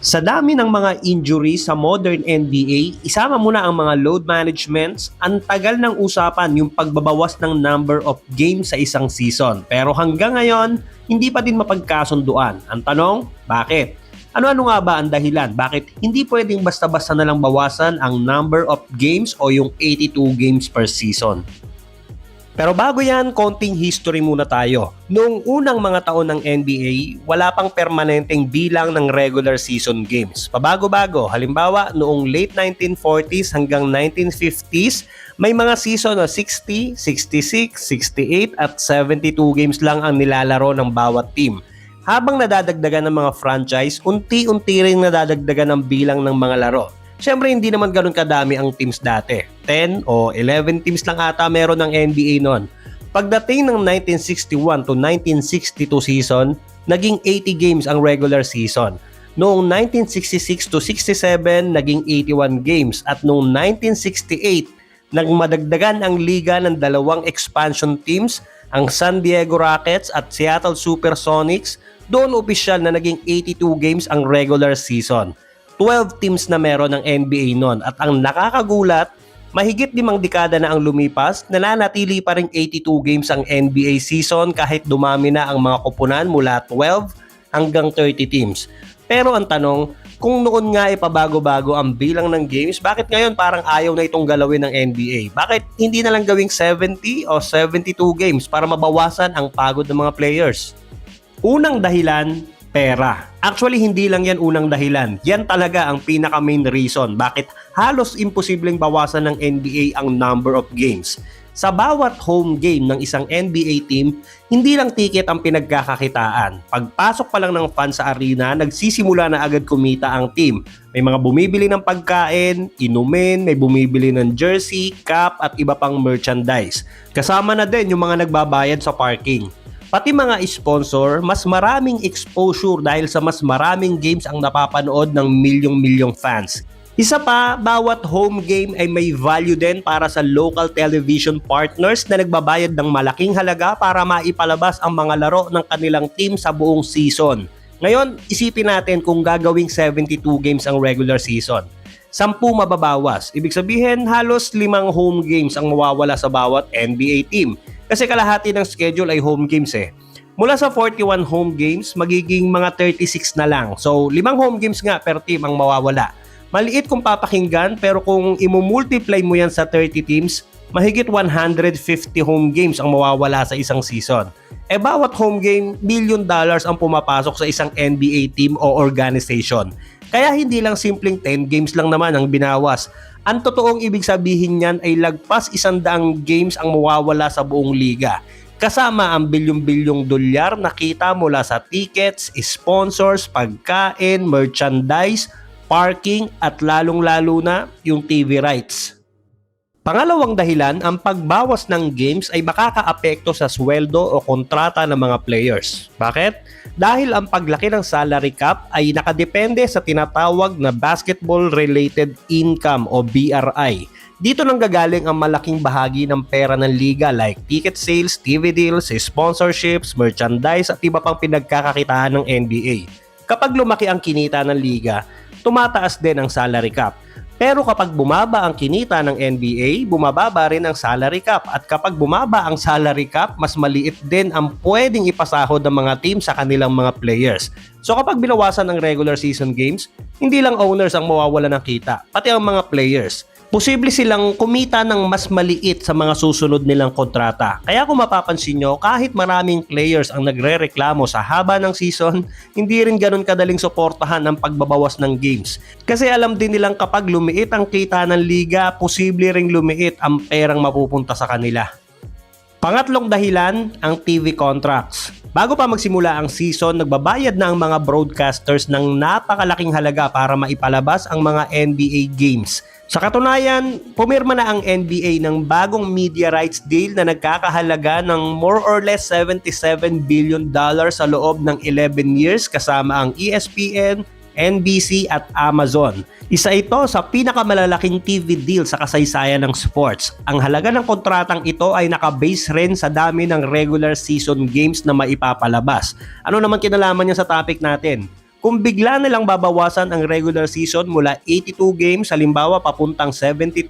Sa dami ng mga injuries sa modern NBA, isama mo na ang mga load managements, ang tagal ng usapan yung pagbabawas ng number of games sa isang season. Pero hanggang ngayon, hindi pa din mapagkasunduan. Ang tanong, bakit? Ano-ano nga ba ang dahilan? Bakit hindi pwedeng basta-basta na lang bawasan ang number of games o yung 82 games per season? Pero bago yan, konting history muna tayo. Noong unang mga taon ng NBA, wala pang permanenteng bilang ng regular season games. Pabago-bago, halimbawa noong late 1940s hanggang 1950s, may mga season na 60, 66, 68 at 72 games lang ang nilalaro ng bawat team. Habang nadadagdagan ng mga franchise, unti-unti rin nadadagdagan ang bilang ng mga laro. Siyempre hindi naman ganoon kadami ang teams dati. 10 o 11 teams lang ata meron ng NBA noon. Pagdating ng 1961 to 1962 season, naging 80 games ang regular season. Noong 1966 to 67, naging 81 games. At noong 1968, nagmadagdagan ang liga ng dalawang expansion teams, ang San Diego Rockets at Seattle Supersonics. Doon opisyal na naging 82 games ang regular season. 12 teams na meron ng NBA noon at ang nakakagulat, mahigit 5 dekada na ang lumipas, nananatili pa ring 82 games ang NBA season kahit dumami na ang mga koponan mula 12 hanggang 30 teams. Pero ang tanong, kung noon nga pabago-bago ang bilang ng games, bakit ngayon parang ayaw na itong galawin ng NBA? Bakit hindi na lang gawing 70 o 72 games para mabawasan ang pagod ng mga players? Unang dahilan, pera. Actually, hindi lang yan unang dahilan. Yan talaga ang pinaka-main reason bakit halos imposibleng bawasan ng NBA ang number of games. Sa bawat home game ng isang NBA team, hindi lang ticket ang pinagkakakitaan. Pagpasok pa lang ng fan sa arena, nagsisimula na agad kumita ang team. May mga bumibili ng pagkain, inumin, may bumibili ng jersey, cap at iba pang merchandise. Kasama na din yung mga nagbabayad sa parking. Pati mga sponsor, mas maraming exposure dahil sa mas maraming games ang napapanood ng milyong-milyong fans. Isa pa, bawat home game ay may value din para sa local television partners na nagbabayad ng malaking halaga para maipalabas ang mga laro ng kanilang team sa buong season. Ngayon, isipin natin kung gagawing 72 games ang regular season. 10 mababawas. Ibig sabihin, halos 5 home games ang mawawala sa bawat NBA team. Kasi kalahati ng schedule ay home games eh. Mula sa 41 home games, magiging mga 36 na lang. So, 5 home games nga per team ang mawawala. Maliit kung papakinggan, pero kung imumultiply mo yan sa 30 teams, mahigit 150 home games ang mawawala sa isang season. Bawat home game, $1 billion ang pumapasok sa isang NBA team o organization. Kaya hindi lang simpleng 10 games lang naman ang binawas. Ang totoong ibig sabihin niyan ay lagpas 100 games ang mawawala sa buong liga. Kasama ang bilyong-bilyong dolyar na kita mula sa tickets, sponsors, pagkain, merchandise, parking at lalong-lalo na yung TV rights. Pangalawang dahilan, ang pagbawas ng games ay makakaapekto sa sweldo o kontrata ng mga players. Bakit? Dahil ang paglaki ng salary cap ay nakadepende sa tinatawag na basketball-related income o BRI. Dito nang gagaling ang malaking bahagi ng pera ng liga like ticket sales, TV deals, sponsorships, merchandise at iba pang pinagkakakitaan ng NBA. Kapag lumaki ang kinita ng liga, tumataas din ang salary cap. Pero kapag bumaba ang kinita ng NBA, bumababa rin ang salary cap. At kapag bumaba ang salary cap, mas maliit din ang pwedeng ipasahod ng mga team sa kanilang mga players. So kapag binawasan ang regular season games, hindi lang owners ang mawawala ng kita, pati ang mga players. Posible silang kumita ng mas maliit sa mga susunod nilang kontrata. Kaya kung mapapansin nyo, kahit maraming players ang nagre-reklamo sa haba ng season, hindi rin ganun kadaling suportahan ang pagbabawas ng games. Kasi alam din nilang kapag lumiit ang kita ng liga, posible ring lumiit ang perang mapupunta sa kanila. Pangatlong dahilan, ang TV contracts. Bago pa magsimula ang season, nagbabayad na ang mga broadcasters ng napakalaking halaga para maipalabas ang mga NBA games. Sa katunayan, pumirma na ang NBA ng bagong media rights deal na nagkakahalaga ng more or less $77 billion sa loob ng 11 years kasama ang ESPN, NBC at Amazon. Isa ito sa pinakamalalaking TV deal sa kasaysayan ng sports. Ang halaga ng kontratang ito ay nakabase rin sa dami ng regular season games na maipapalabas. Ano naman kinalaman niya sa topic natin? Kung bigla nilang babawasan ang regular season mula 82 games, halimbawa papuntang 72,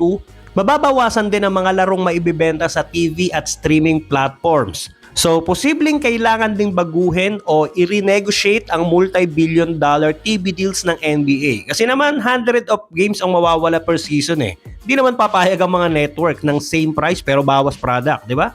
mababawasan din ang mga larong maibibenta sa TV at streaming platforms. So, posibleng kailangan ding baguhin o i-renegotiate ang multi-billion dollar TV deals ng NBA. Kasi naman, 100 of games ang mawawala per season eh. Di naman papayag ang mga network ng same price pero bawas product, di ba?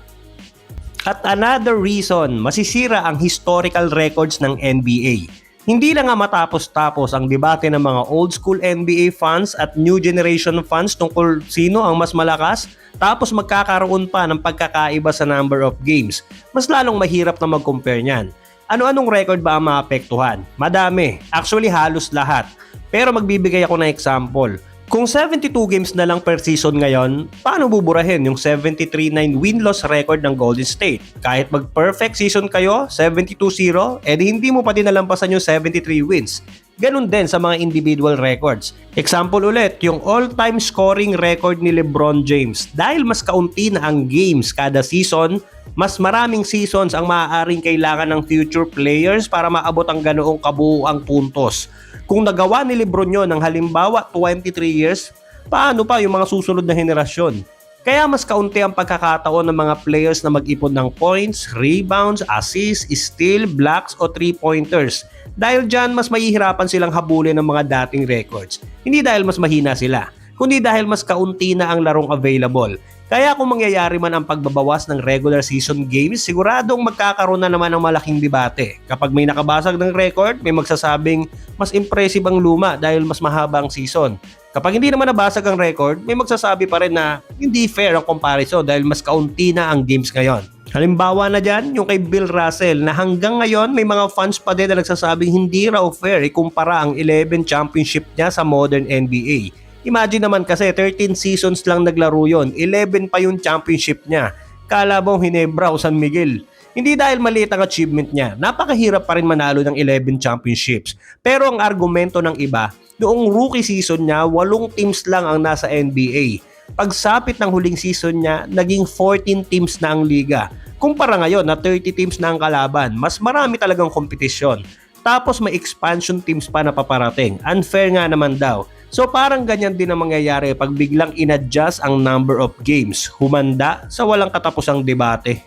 At another reason, masisira ang historical records ng NBA. Hindi na nga matapos-tapos ang debate ng mga old school NBA fans at new generation fans tungkol sino ang mas malakas, tapos magkakaroon pa ng pagkakaiba sa number of games. Mas lalong mahirap na mag-compare niyan. Ano-anong record ba ang maapektuhan? Madami. Actually, halos lahat. Pero magbibigay ako ng example. Kung 72 games na lang per season ngayon, paano buburahin yung 73-9 win-loss record ng Golden State? Kahit mag-perfect season kayo, 72-0, edi hindi mo pa din nalampasan yung 73 wins. Ganun din sa mga individual records. Example ulit, yung all-time scoring record ni LeBron James. Dahil mas kaunti na ang games kada season, mas maraming seasons ang maaaring kailangan ng future players para maabot ang ganoong kabuuang puntos. Kung nagawa ni LeBron yun ng halimbawa 23 years, paano pa yung mga susunod na henerasyon? Kaya mas kaunti ang pagkakataon ng mga players na mag-ipon ng points, rebounds, assists, steal, blocks o 3-pointers. Dahil dyan, mas mahihirapan silang habulin ng mga dating records. Hindi dahil mas mahina sila, kundi dahil mas kaunti na ang larong available. Kaya kung mangyayari man ang pagbabawas ng regular season games, siguradong magkakaroon na naman ng malaking debate. Kapag may nakabasag ng record, may magsasabing mas impressive ang luma dahil mas mahaba ang season. Kapag hindi naman nabasag ang record, may magsasabi pa rin na hindi fair ang comparison dahil mas kaunti na ang games ngayon. Halimbawa na dyan, yung kay Bill Russell na hanggang ngayon may mga fans pa din na nagsasabing hindi raw fair ikumpara ang 11 championship niya sa modern NBA. Imagine naman kasi 13 seasons lang naglaro yon, 11 pa yung championship niya. Calabao, Ginebra o San Miguel. Hindi dahil maliit ang achievement niya, napakahirap pa rin manalo ng 11 championships. Pero ang argumento ng iba, noong rookie season niya, 8 teams lang ang nasa NBA. Pagsapit ng huling season niya, naging 14 teams na ang liga. Kumpara ngayon na 30 teams na ang kalaban, mas marami talagang kompetisyon. Tapos may expansion teams pa na paparating. Unfair nga naman daw. So parang ganyan din ang mangyayari pag biglang in-adjust ang number of games. Humanda sa walang katapusang debate.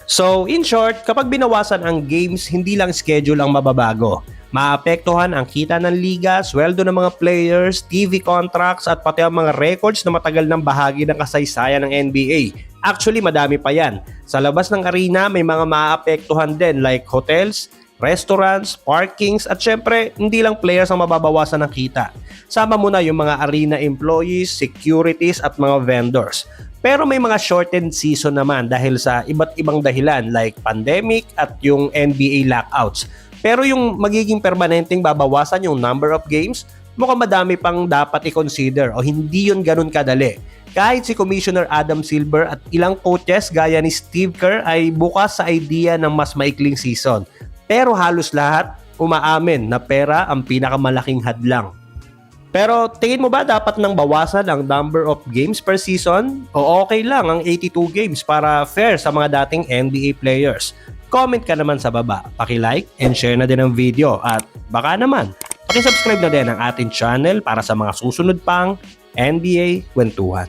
So in short, kapag binawasan ang games, hindi lang schedule ang mababago. Maapektuhan ang kita ng liga, sweldo ng mga players, TV contracts at pati ang mga records na matagal ng bahagi ng kasaysayan ng NBA. Actually, madami pa yan. Sa labas ng arena, may mga maapektuhan din like hotels, restaurants, parkings at syempre, hindi lang players ang mababawasan ng kita. Sama mo na yung mga arena employees, securities at mga vendors. Pero may mga shortened season naman dahil sa iba't ibang dahilan like pandemic at yung NBA lockouts. Pero yung magiging permanenteng babawasan yung number of games, mukhang madami pang dapat i-consider o hindi yun ganun kadali. Kahit si Commissioner Adam Silver at ilang coaches gaya ni Steve Kerr ay bukas sa idea ng mas maikling season. Pero halos lahat umaamin na pera ang pinakamalaking hadlang. Pero tingin mo ba dapat nang bawasan ang number of games per season? O okay lang ang 82 games para fair sa mga dating NBA players? Comment ka naman sa baba, paki-like and share na din ang video at baka naman paki-subscribe na din ang ating channel para sa mga susunod pang NBA kwentuhan.